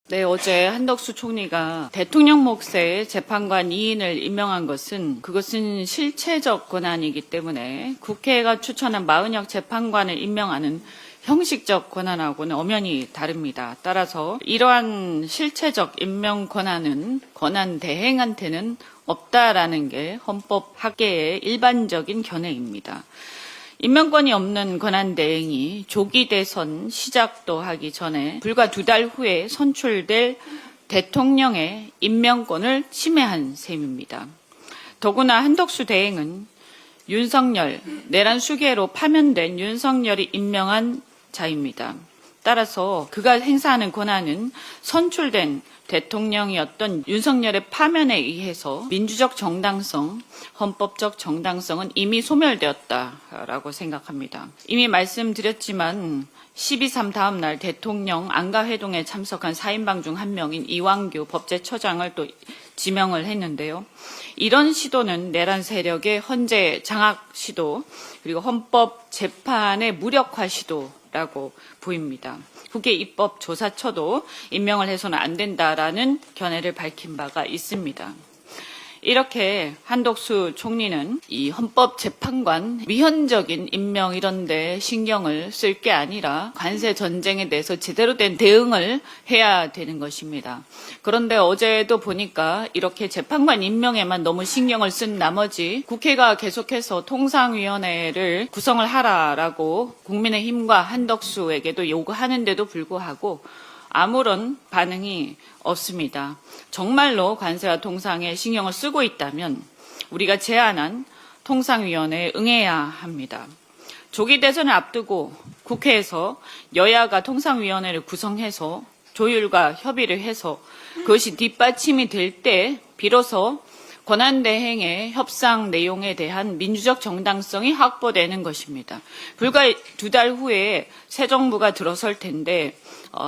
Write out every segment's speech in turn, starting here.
네, 어제 한덕수 총리가 대통령 몫의 재판관 2인을 임명한 그것은 실체적 권한이기 때문에 국회가 추천한 40여 재판관을 임명하는 형식적 권한하고는 엄연히 다릅니다. 따라서 이러한 실체적 임명 권한은 권한 대행한테는 없다라는 게 헌법학계의 일반적인 견해입니다. 임명권이 없는 권한대행이 조기 대선 시작도 하기 전에 불과 2달 후에 선출될 대통령의 임명권을 침해한 셈입니다. 더구나 한덕수 대행은 윤석열, 내란 수계로 파면된 윤석열이 임명한 자입니다. 따라서 그가 행사하는 권한은 선출된 대통령이었던 윤석열의 파면에 의해서 민주적 정당성, 헌법적 정당성은 이미 소멸되었다라고 생각합니다. 이미 말씀드렸지만 12.3 다음 날 대통령 안가회동에 참석한 4인방 중 한 명인 이완규 법제처장을 또 지명을 했는데요. 이런 시도는 내란 세력의 헌재 장악 시도 그리고 헌법 재판의 무력화 시도라고 보입니다. 국회 입법조사처도 임명을 해서는 안 된다라는 견해를 밝힌 바가 있습니다. 이렇게 한덕수 총리는 이 헌법재판관 위헌적인 임명 이런 데 신경을 쓸 게 아니라 관세 전쟁에 대해서 제대로 된 대응을 해야 되는 것입니다. 그런데 어제도 보니까 이렇게 재판관 임명에만 너무 신경을 쓴 나머지 국회가 계속해서 통상위원회를 구성을 하라라고 국민의힘과 한덕수에게도 요구하는데도 불구하고 아무런 반응이 없습니다. 정말로 관세와 통상에 신경을 쓰고 있다면 우리가 제안한 통상위원회에 응해야 합니다. 조기 대선을 앞두고 국회에서 여야가 통상위원회를 구성해서 조율과 협의를 해서 그것이 뒷받침이 될 때 비로소 권한대행의 협상 내용에 대한 민주적 정당성이 확보되는 것입니다. 불과 2달 후에 새 정부가 들어설 텐데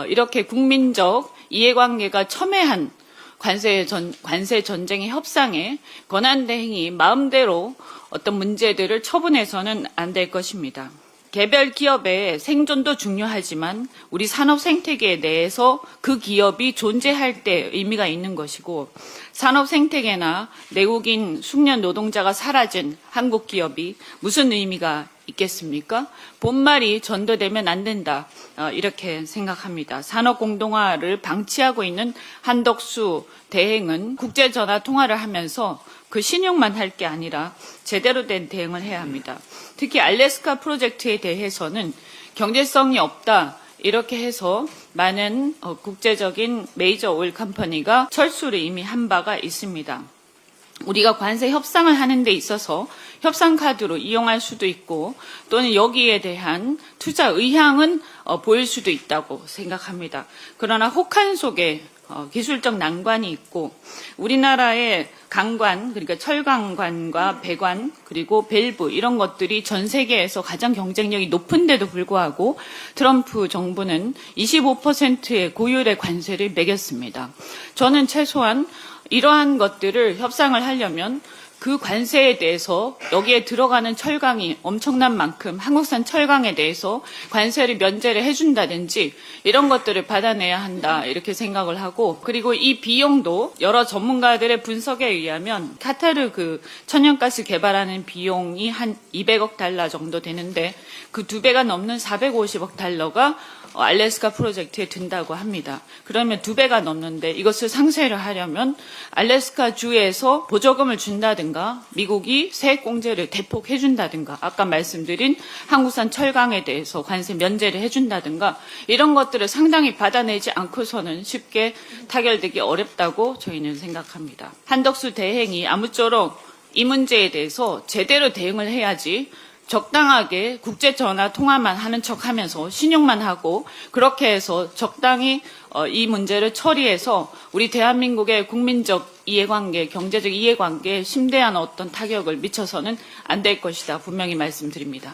이렇게 국민적 이해관계가 첨예한 관세 전쟁의 협상에 권한대행이 마음대로 어떤 문제들을 처분해서는 안 될 것입니다. 개별 기업의 생존도 중요하지만 우리 산업 생태계에 대해서 그 기업이 존재할 때 의미가 있는 것이고 산업 생태계나 내국인 숙련 노동자가 사라진 한국 기업이 무슨 의미가 있겠습니까? 본말이 전도되면 안 된다. 이렇게 생각합니다. 산업 공동화를 방치하고 있는 한덕수 대행은 국제전화 통화를 하면서 그 신용만 할 게 아니라 제대로 된 대응을 해야 합니다. 특히 알래스카 프로젝트에 대해서는 경제성이 없다. 이렇게 해서 많은 국제적인 메이저 오일 컴퍼니가 철수를 이미 한 바가 있습니다. 우리가 관세 협상을 하는 데 있어서 협상 카드로 이용할 수도 있고 또는 여기에 대한 투자 의향은 보일 수도 있다고 생각합니다. 그러나 혹한 속에 기술적 난관이 있고 우리나라의 강관, 그러니까 철강관과 배관, 그리고 밸브 이런 것들이 전 세계에서 가장 경쟁력이 높은데도 불구하고 트럼프 정부는 25%의 고율의 관세를 매겼습니다. 저는 최소한 이러한 것들을 협상을 하려면 그 관세에 대해서 여기에 들어가는 철강이 엄청난 만큼 한국산 철강에 대해서 관세를 면제를 해준다든지 이런 것들을 받아내야 한다 이렇게 생각을 하고 그리고 이 비용도 여러 전문가들의 분석에 의하면 카타르 그 천연가스 개발하는 비용이 한 200억 달러 정도 되는데 그 2배가 넘는 450억 달러가 알래스카 프로젝트에 든다고 합니다. 그러면 2배가 넘는데 이것을 상쇄를 하려면 알래스카 주에서 보조금을 준다든가 미국이 세액공제를 대폭 해준다든가 아까 말씀드린 한국산 철강에 대해서 관세 면제를 해준다든가 이런 것들을 상당히 받아내지 않고서는 쉽게 타결되기 어렵다고 저희는 생각합니다. 한덕수 대행이 아무쪼록 이 문제에 대해서 제대로 대응을 해야지 적당하게 국제전화 통화만 하는 척하면서 신용만 하고 그렇게 해서 적당히 이 문제를 처리해서 우리 대한민국의 국민적 이해관계, 경제적 이해관계에 심대한 어떤 타격을 미쳐서는 안 될 것이다. 분명히 말씀드립니다.